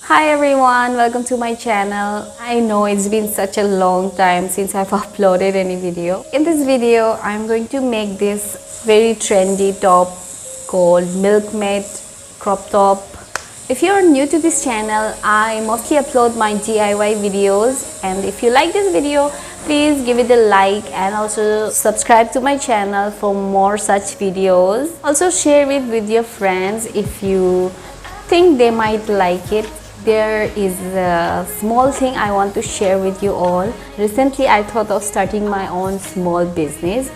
Hi everyone, welcome to my channel. I know it's been such a long time since I've uploaded any video. In this video, I'm going to make this very trendy top called Milkmaid crop top. If you're new to this channel, I mostly upload my DIY videos, and if you like this video, please give it a like and also subscribe to my channel for more such videos. Also share it with your friends if you think they might like it. There is a small thing I want to share with you all. Recently I thought of starting my own small business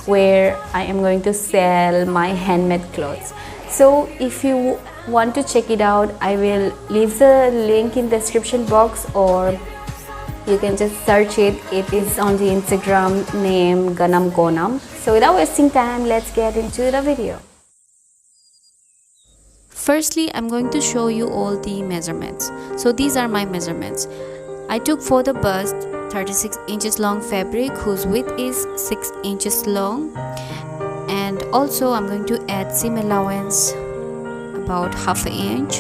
where I am going to sell my handmade clothes. So if you want to check it out, I will leave the link in the description box, or you can just search it. It is on the Instagram name Gwnam. So without wasting time, let's get into the video. Firstly, I'm going to show you all the measurements. So these are my measurements. I took for the bust 36 inches long fabric whose width is 6 inches long, and also I'm going to add seam allowance about half an inch.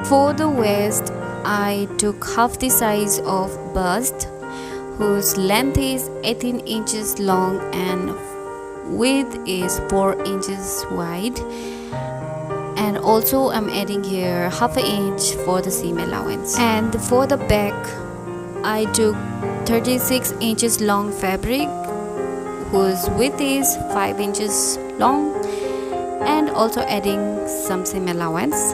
For the waist, I took half the size of bust whose length is 18 inches long and width is 4 inches wide. And also I'm adding here half an inch for the seam allowance. And for the back, I took 36 inches long fabric whose width is 5 inches long, and also adding some seam allowance.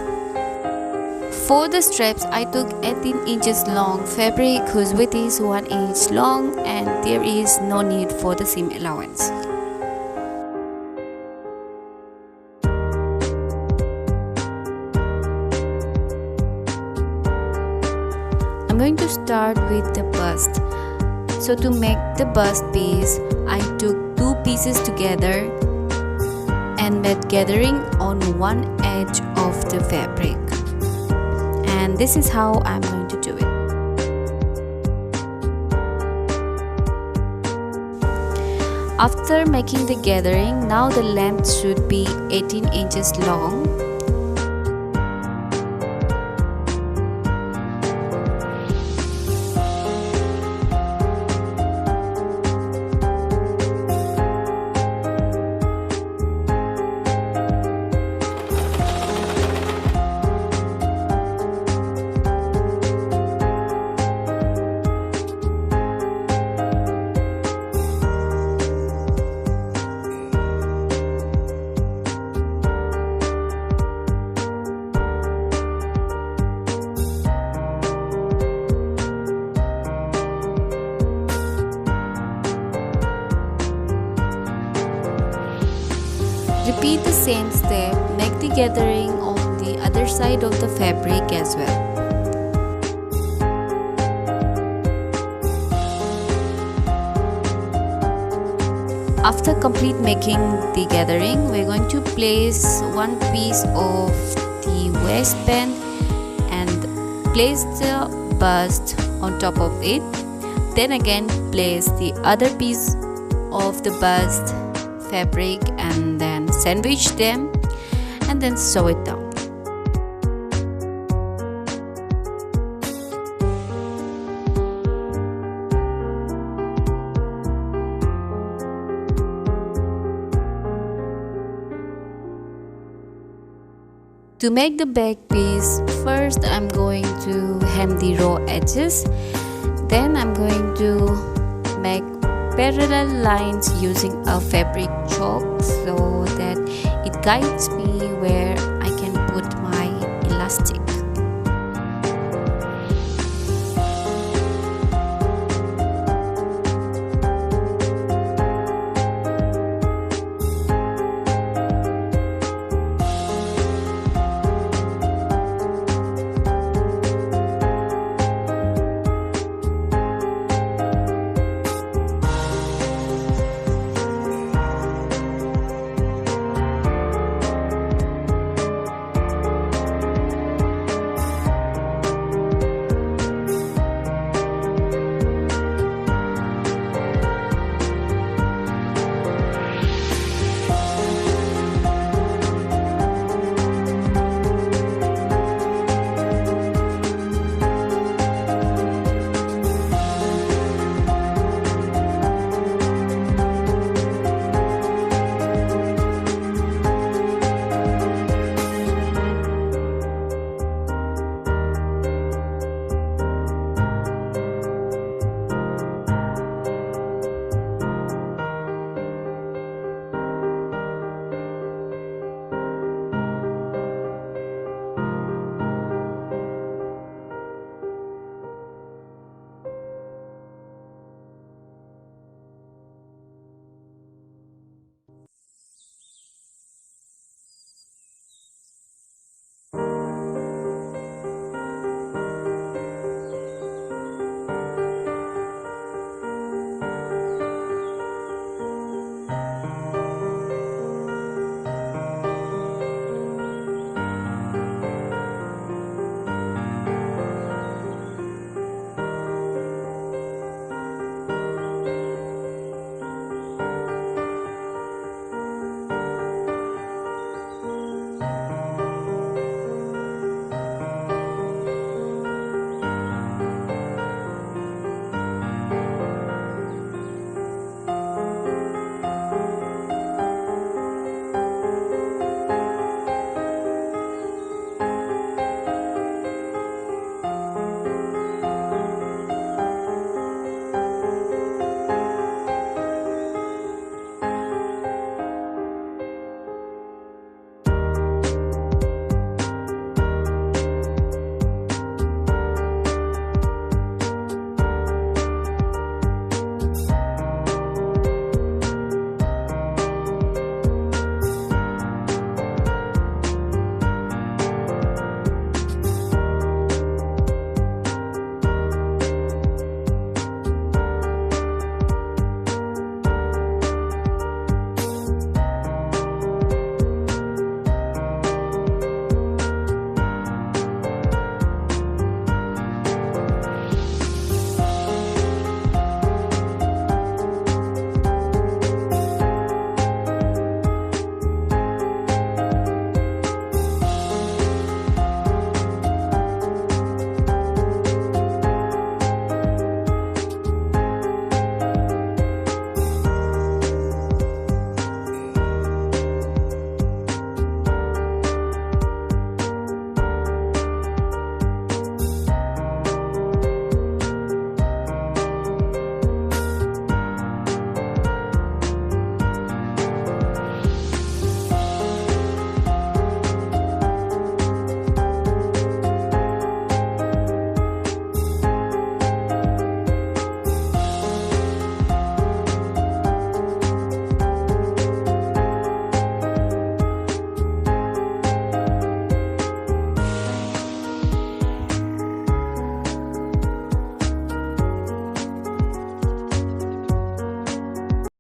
For the straps, I took 18 inches long fabric whose width is 1 inch long, and there is no need for the seam allowance. I'm going to start with the bust. So to make the bust piece, I took two pieces together and made gathering on one edge of the fabric. And this is how I'm going to do it. After making the gathering, now the length should be 18 inches long. Repeat the same step, make the gathering on the other side of the fabric as well. After complete making the gathering, we're going to place one piece of the waistband and place the bust on top of it. Then again place the other piece of the bust fabric and then sandwich them and then sew it down. To make the back piece, first I'm going to hem the raw edges, then I'm going to make parallel lines using a fabric chalk so that it guides me where I can put my elastic.